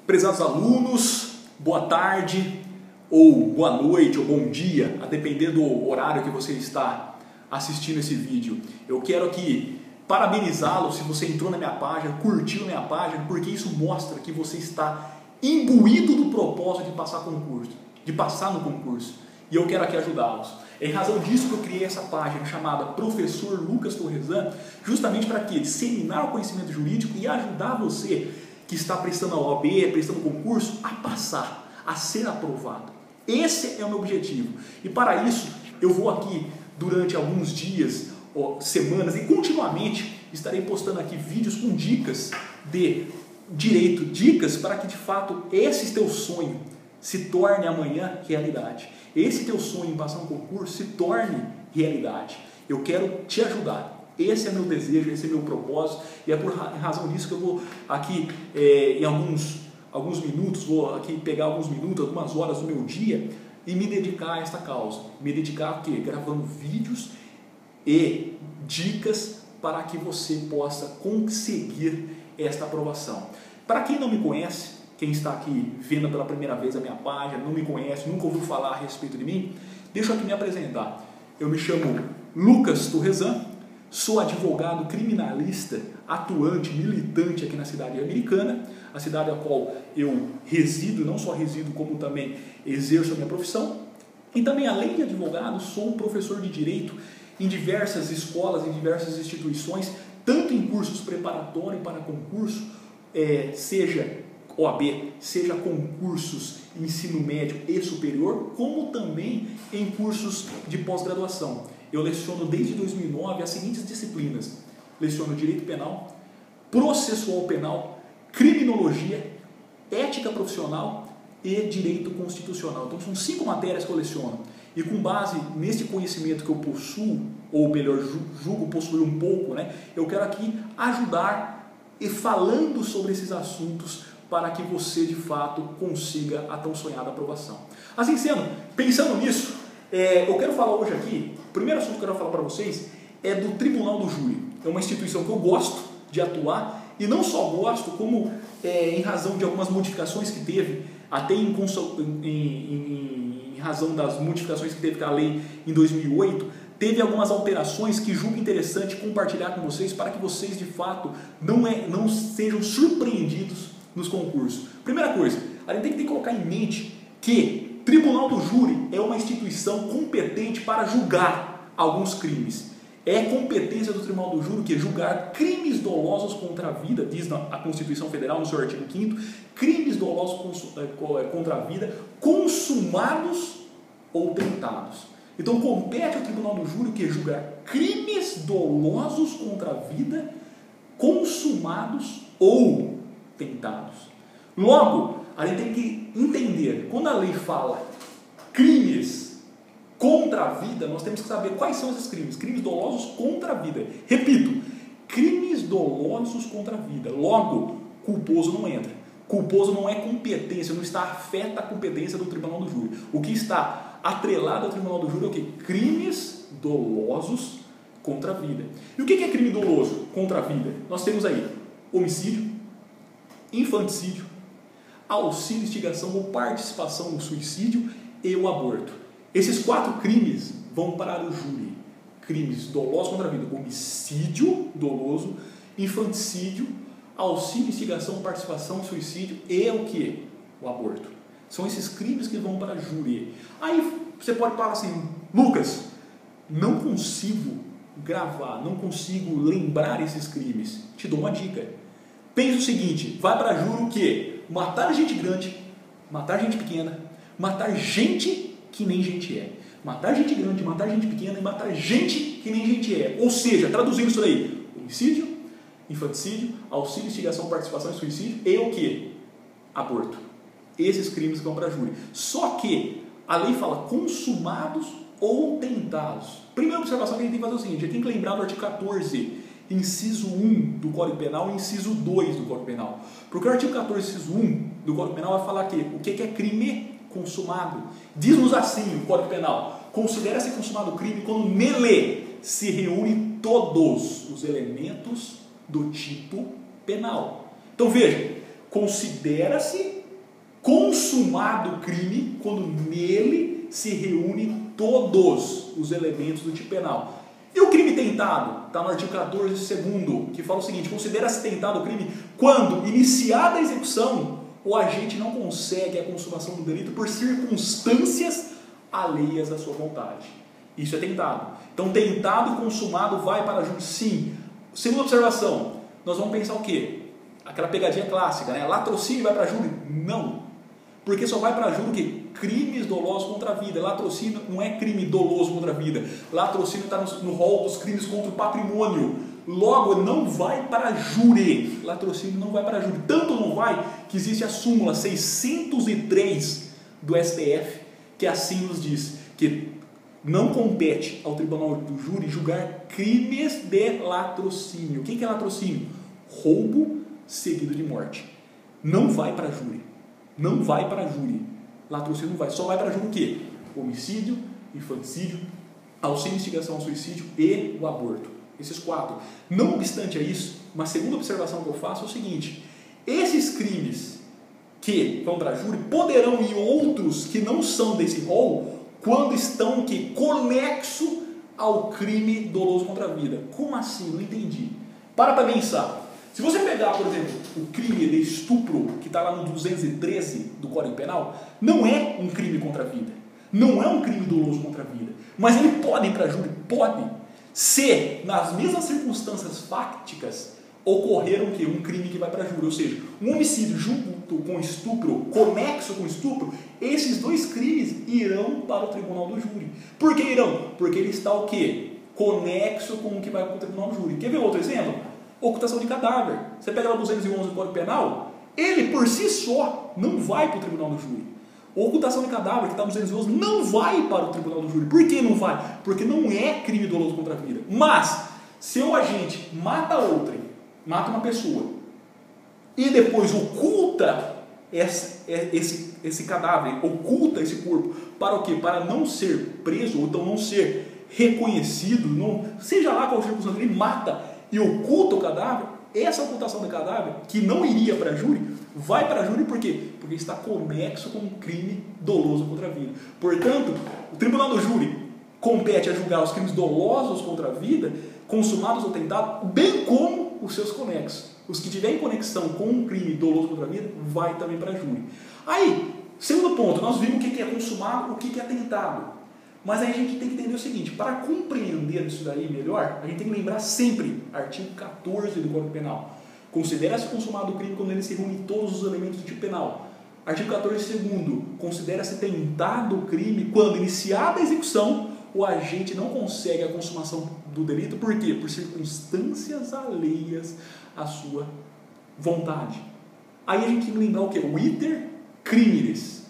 Prezados alunos, boa tarde, ou boa noite, ou bom dia, a depender do horário que você está assistindo esse vídeo. Eu quero aqui parabenizá-lo se você entrou na minha página, curtiu a minha página, porque isso mostra que você está imbuído do propósito de passar no concurso. E eu quero aqui ajudá-los. É em razão disso que eu criei essa página chamada Professor Lucas Torresan, justamente para quê? Disseminar o conhecimento jurídico e ajudar você que está prestando a OAB, prestando concurso, a passar, a ser aprovado. Esse é o meu objetivo. E para isso, eu vou aqui, durante alguns dias, semanas, e continuamente estarei postando aqui vídeos com dicas de direito, dicas para que de fato esse teu sonho se torne amanhã realidade. Esse teu sonho em passar um concurso se torne realidade. Eu quero te ajudar. Esse é meu desejo, esse é meu propósito, e é por razão disso que eu vou aqui em alguns minutos, vou aqui pegar alguns minutos, algumas horas do meu dia e me dedicar a esta causa. Me dedicar a quê? Gravando vídeos e dicas para que você possa conseguir esta aprovação. Para quem não me conhece, quem está aqui vendo pela primeira vez a minha página, não me conhece, nunca ouviu falar a respeito de mim, deixa eu aqui me apresentar. Eu me chamo Lucas Torresan, sou advogado criminalista, atuante, militante aqui na cidade americana, a cidade a qual eu resido, não só resido, como também exerço a minha profissão. E também, além de advogado, sou professor de direito em diversas escolas, em diversas instituições, tanto em cursos preparatórios para concurso, seja OAB, seja concursos ensino médio e superior, como também em cursos de pós-graduação. Eu leciono desde 2009 as seguintes disciplinas: leciono direito penal, processual penal, criminologia, ética profissional e direito constitucional. Então são 5 matérias que eu leciono. E com base nesse conhecimento que eu possuo, ou melhor, julgo possuir um pouco, eu quero aqui ajudar e falando sobre esses assuntos para que você de fato consiga a tão sonhada aprovação. Assim sendo, pensando nisso, eu quero falar hoje aqui, o primeiro assunto que eu quero falar para vocês é do Tribunal do Júri. É uma instituição que eu gosto de atuar, e não só gosto, como em razão de algumas modificações que teve, até em razão das modificações que teve com a lei em 2008, teve algumas alterações que julgo interessante compartilhar com vocês para que vocês de fato não sejam surpreendidos nos concursos. Primeira coisa, a gente tem que colocar em mente que Tribunal do Júri é uma instituição competente para julgar alguns crimes. É competência do Tribunal do Júri que julgar crimes dolosos contra a vida, diz a Constituição Federal no seu artigo 5º, crimes dolosos contra a vida, consumados ou tentados. Então compete ao Tribunal do Júri que julgar crimes dolosos contra a vida, consumados ou tentados. Logo, a gente tem que entender, quando a lei fala crimes contra a vida, nós temos que saber quais são esses crimes. Crimes dolosos contra a vida. Repito, crimes dolosos contra a vida. Logo, culposo não entra. Culposo não é competência, não está afeta a competência do Tribunal do Júri. O que está atrelado ao Tribunal do Júri é o quê? Crimes dolosos contra a vida. E o que é crime doloso contra a vida? Nós temos aí homicídio, infanticídio, auxílio, instigação ou participação no suicídio e o aborto. Esses 4 crimes vão para o júri. Crimes dolosos contra a vida: homicídio doloso, infanticídio, auxílio, instigação, participação, suicídio e o que? O aborto. São esses crimes que vão para o júri. Aí você pode falar assim: Lucas, não consigo gravar, não consigo lembrar esses crimes. Te dou uma dica. Pensa o seguinte: vai para júri o quê? Matar gente grande, matar gente pequena, matar gente que nem gente é. Matar gente grande, matar gente pequena e matar gente que nem gente é. Ou seja, traduzindo isso daí: homicídio, infanticídio, auxílio, instigação, participação e suicídio e o quê? Aborto. Esses crimes vão para júri. Só que a lei fala consumados ou tentados. Primeira observação que a gente tem que fazer é o seguinte: a gente tem que lembrar do artigo 14, inciso 1 do Código Penal e inciso 2 do Código Penal. Porque o artigo 14, inciso 1 do Código Penal vai falar o que é crime consumado. Diz-nos assim o Código Penal: considera-se consumado o crime quando nele se reúne todos os elementos do tipo penal. Então veja, considera-se consumado o crime quando nele se reúnem todos os elementos do tipo penal. E o crime tentado? Está no artigo 14, segundo, que fala o seguinte: considera-se tentado o crime quando, iniciada a execução, o agente não consegue a consumação do delito por circunstâncias alheias à sua vontade. Isso é tentado. Então, tentado e consumado vai para júri, sim. Segunda observação, nós vamos pensar o quê? Aquela pegadinha clássica, né? Latrocínio vai para júri? Não. Porque só vai para júri o quê? Crimes dolosos contra a vida. Latrocínio não é crime doloso contra a vida. Latrocínio está no rol dos crimes contra o patrimônio. Logo, não vai para júri. Latrocínio não vai para júri. Tanto não vai que existe a súmula 603 do STF, que assim nos diz que não compete ao tribunal do júri julgar crimes de latrocínio. O que é latrocínio? Roubo seguido de morte. Não vai para júri. Não vai para júri. Latrocínio não vai. Só vai para júri o quê? Homicídio, infanticídio, auxílio, instigação ao suicídio e o aborto. Esses 4. Não obstante a isso, uma segunda observação que eu faço é o seguinte: esses crimes que vão para júri poderão ir outros que não são desse rol quando estão que conexo ao crime doloso contra a vida. Como assim? Não entendi. Para pensar. Se você pegar, por exemplo, o crime de estupro, que está lá no 213 do Código Penal, não é um crime contra a vida. Não é um crime doloso contra a vida. Mas ele pode ir para júri? Pode. Se, nas mesmas circunstâncias fáticas, ocorreram que um crime que vai para júri, ou seja, um homicídio junto com estupro, conexo com estupro, esses 2 crimes irão para o tribunal do júri. Por que irão? Porque ele está o quê? Conexo com o que vai para o tribunal do júri. Quer ver outro exemplo? Ocultação de cadáver. Você pega lá 211 do Código Penal, ele por si só não vai para o tribunal do júri. Ocultação de cadáver, que está no 211, não vai para o tribunal do júri. Por que não vai? Porque não é crime doloso contra a vida. Mas, se o agente mata outrem, mata uma pessoa, e depois oculta esse cadáver, oculta esse corpo, para o quê? Para não ser preso, ou então não ser reconhecido, não, seja lá qual circunstância, ele mata e oculta o cadáver, essa ocultação do cadáver, que não iria para a júri, vai para a júri por quê? Porque está conexo com um crime doloso contra a vida. Portanto, o tribunal do júri compete a julgar os crimes dolosos contra a vida, consumados ou tentados, bem como os seus conexos. Os que tiverem conexão com um crime doloso contra a vida, vai também para a júri. Aí, segundo ponto, nós vimos o que é consumado, o que é tentado. Mas aí a gente tem que entender o seguinte: para compreender isso daí melhor, a gente tem que lembrar sempre, artigo 14 do Código Penal. Considera-se consumado o crime quando ele se reúne todos os elementos do tipo penal. Artigo 14, segundo, considera-se tentado o crime quando, iniciada a execução, o agente não consegue a consumação do delito. Por quê? Por circunstâncias alheias à sua vontade. Aí a gente tem que lembrar o quê? O iter criminis.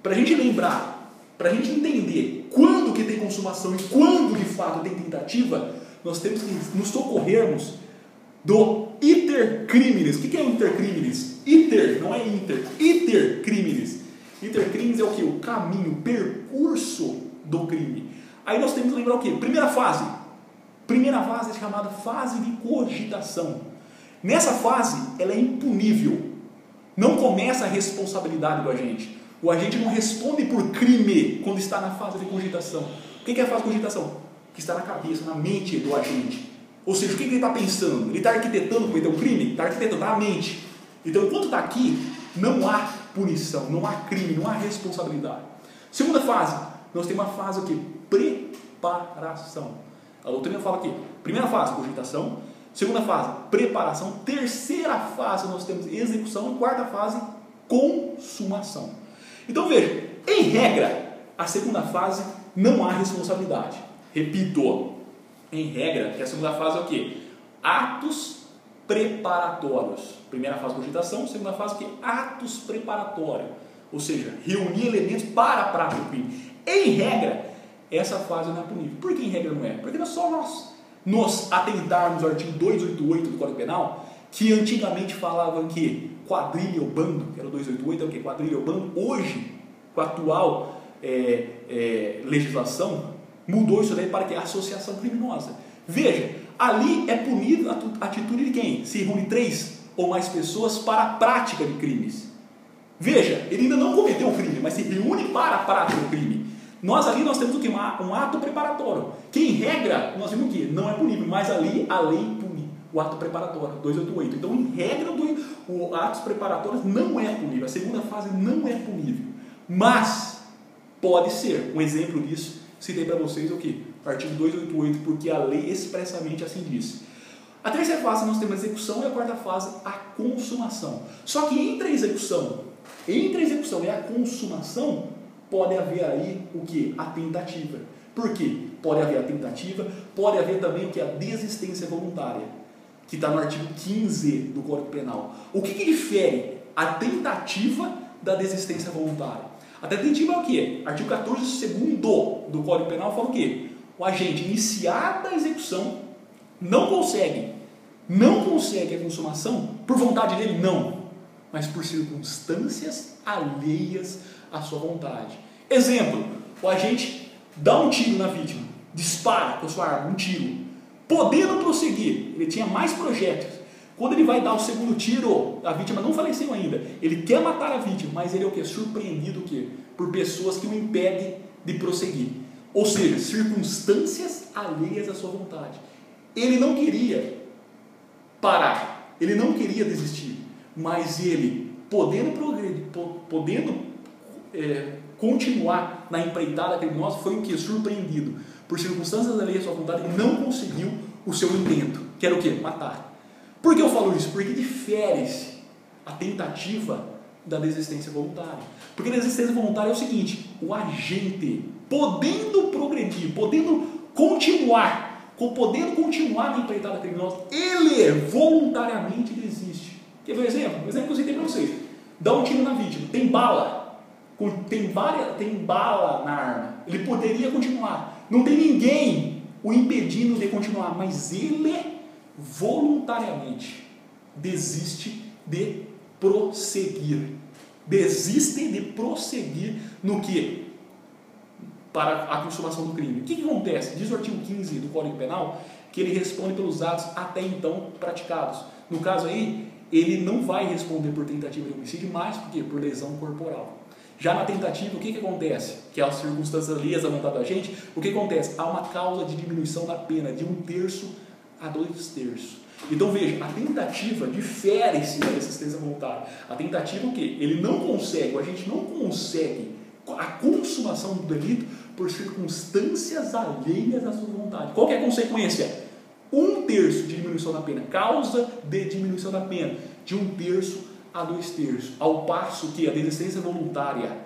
Para a gente lembrar, para a gente entender quando que tem consumação e quando de fato tem tentativa, nós temos que nos socorrermos do iter criminis. O que é o iter criminis? Iter, não é inter. Iter criminis. Iter criminis é o que? O caminho, o percurso do crime. Aí nós temos que lembrar o quê? Primeira fase. Primeira fase é chamada fase de cogitação. Nessa fase, ela é impunível. Não começa a responsabilidade do agente. O agente não responde por crime quando está na fase de cogitação. O que é a fase de cogitação? O que está na cabeça, na mente do agente. Ou seja, o que ele está pensando? Ele está arquitetando cometer um crime? Está arquitetando na mente. Então, enquanto está aqui, não há punição, não há crime, não há responsabilidade. Segunda fase, nós temos uma fase aqui, preparação. A doutrina fala aqui, primeira fase, cogitação. Segunda fase, preparação. Terceira fase, nós temos execução. E quarta fase, consumação. Então veja, em regra, a segunda fase não há responsabilidade. Repito, em regra, que a segunda fase é o quê? Atos preparatórios. Primeira fase, cogitação. Segunda fase, o quê? Atos preparatórios. Ou seja, reunir elementos para a prática do crime. Em regra, essa fase não é punível. Por que em regra não é? Porque não é só nós nos atentarmos ao artigo 288 do Código Penal, que antigamente falavam que quadrilha ou bando, que era o 288, é o que? Quadrilha ou bando. Hoje, com a atual legislação, mudou isso daí para que? Associação criminosa. Veja, ali é punido a atitude de quem? Se reúne 3 ou mais pessoas para a prática de crimes. Veja, ele ainda não cometeu o crime, mas se reúne para a prática do crime. Nós temos o que? Um ato preparatório. Que em regra, nós vimos que não é punível, mas ali a lei pune o ato preparatório, 288. Então, em regra, os atos preparatórios não é punível. A segunda fase não é punível. Mas, pode ser. Um exemplo disso, citei para vocês o que? O artigo 288, porque a lei expressamente assim diz. A terceira fase nós temos a execução e a quarta fase a consumação. Só que entre a execução e a consumação pode haver aí o que? A tentativa. Por quê? Pode haver a tentativa, pode haver também o que? A desistência voluntária, que está no artigo 15 do Código Penal. O que difere a tentativa da desistência voluntária? A tentativa é o quê? Artigo 14, segundo do Código Penal fala o quê? O agente iniciada a execução não consegue a consumação por vontade dele, não, mas por circunstâncias alheias à sua vontade. Exemplo, o agente dá um tiro na vítima, dispara com a sua arma um tiro, podendo prosseguir, ele tinha mais projéteis. Quando ele vai dar o segundo tiro, a vítima não faleceu ainda, ele quer matar a vítima, mas ele é o quê? Surpreendido o quê? Por pessoas que o impedem de prosseguir. Ou seja, circunstâncias alheias à sua vontade. Ele não queria parar, ele não queria desistir, mas ele, podendo progredir, continuar na empreitada criminosa, foi o que? Surpreendido por circunstâncias alheias à sua vontade e não conseguiu o seu intento, que era o quê? Matar. Por que eu falo isso? Porque difere-se a tentativa da desistência voluntária. Porque a desistência voluntária é o seguinte: o agente, podendo progredir, podendo continuar na empreitada criminosa, ele voluntariamente desiste. Quer ver um exemplo? Um exemplo que eu citei para vocês. Dá um tiro na vítima, tem bala, tem bala na arma, ele poderia continuar, não tem ninguém o impedindo de continuar, mas ele voluntariamente desiste de prosseguir. Desistem de prosseguir no que? Para a consumação do crime. O que acontece? Diz o artigo 15 do Código Penal que ele responde pelos atos até então praticados. No caso aí, ele não vai responder por tentativa de homicídio, mas por quê? Por lesão corporal. Já na tentativa, o que acontece? Que é as circunstâncias alheias à vontade da gente, o que acontece? Há uma causa de diminuição da pena de 1/3 a 2/3. Então veja, a tentativa difere-se da desistência voluntária. A tentativa o quê? Ele não consegue, a gente não consegue a consumação do delito por circunstâncias alheias à sua vontade. Qual que é a consequência? 1/3 de diminuição da pena, causa de diminuição da pena, de 1/3 a 2/3. Ao passo que a desistência voluntária,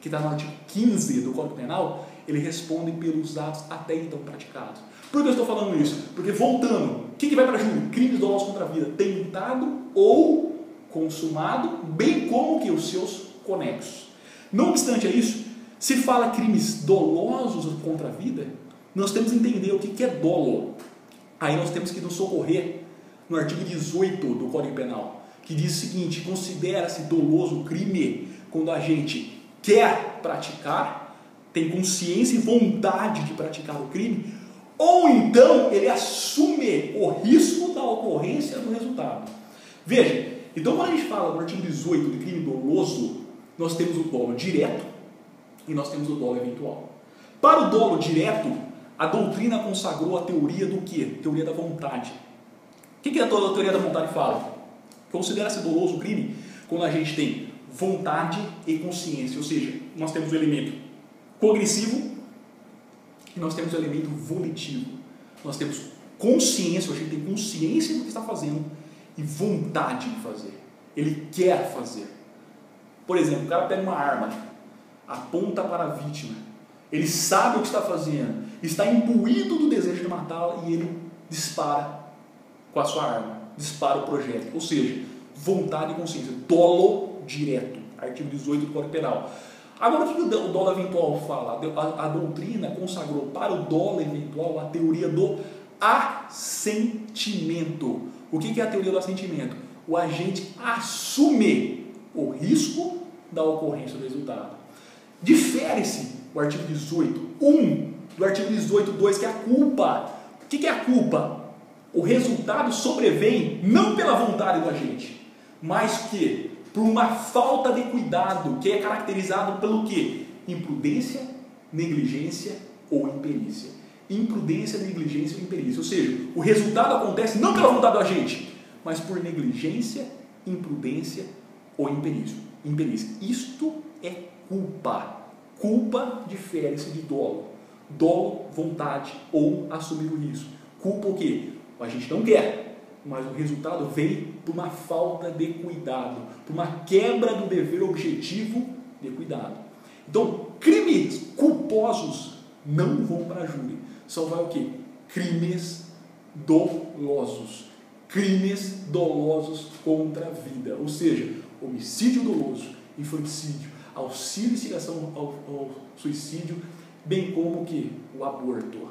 que está no artigo 15 do Código Penal, ele responde pelos atos até então praticados. Por que eu estou falando isso? Porque, voltando, o que vai para júri? Crimes dolosos contra a vida, tentado ou consumado, bem como que os seus conexos. Não obstante a isso, se fala crimes dolosos contra a vida, nós temos que entender o que é dolo. Aí nós temos que nos socorrer no artigo 18 do Código Penal, que diz o seguinte: considera-se doloso o crime quando a gente quer praticar, tem consciência e vontade de praticar o crime, ou então ele assume o risco da ocorrência do resultado. Veja, então quando a gente fala no artigo 18 de crime doloso, nós temos o dolo direto e nós temos o dolo eventual. Para o dolo direto, a doutrina consagrou a teoria do quê? Teoria da vontade. O que a teoria da vontade fala? Considera-se doloso o crime quando a gente tem vontade e consciência, ou seja, nós temos o elemento cognitivo e nós temos o elemento volitivo. Nós temos consciência, a gente tem consciência do que está fazendo e vontade de fazer. Ele quer fazer. Por exemplo, o cara pega uma arma, aponta para a vítima, ele sabe o que está fazendo, está imbuído do desejo de matá-la e ele dispara com a sua arma, dispara o projétil, ou seja, vontade e consciência, dolo direto, artigo 18 do Código Penal. Agora, o que o dolo eventual fala? A doutrina consagrou para o dolo eventual a teoria do assentimento. O que é a teoria do assentimento? O agente assume o risco da ocorrência do resultado. Difere-se o artigo 18.1 do artigo 18.2, que é a culpa. O que é a culpa? O resultado sobrevém não pela vontade do agente, mas que Por uma falta de cuidado, que é caracterizado pelo quê? Imprudência, negligência ou imperícia. Imprudência, negligência ou imperícia. Ou seja, o resultado acontece não pela vontade da gente, mas por negligência, imprudência ou imperícia. Isto é culpa. Culpa difere-se de dolo. Dolo, vontade ou assumir o risco. Culpa o quê? A gente não quer, mas o resultado vem por uma falta de cuidado, por uma quebra do dever objetivo de cuidado. Então, crimes culposos não vão para a júri. Só vai o quê? Crimes dolosos. Crimes dolosos contra a vida. Ou seja, homicídio doloso, infanticídio, auxílio e instigação ao suicídio, bem como que o aborto.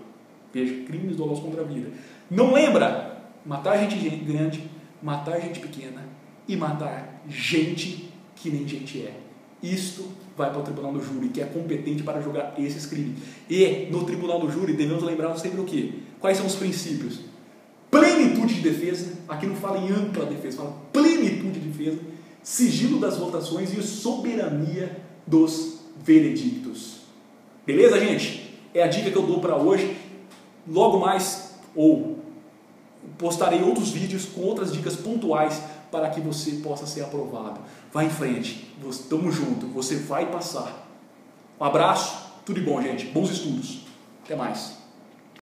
Veja, crimes dolosos contra a vida. Não lembra? Matar gente grande, matar gente pequena e matar gente que nem gente é. Isto vai para o tribunal do júri, que é competente para julgar esses crimes. E no tribunal do júri devemos lembrar sempre o quê? Quais são os princípios? Plenitude de defesa, aqui não fala em ampla defesa, fala plenitude de defesa, sigilo das votações e soberania dos veredictos. Beleza, gente? É a dica que eu dou para hoje. Logo mais, postarei outros vídeos com outras dicas pontuais para que você possa ser aprovado. Vai em frente, estamos juntos, você vai passar. Um abraço, tudo de bom, gente. Bons estudos. Até mais.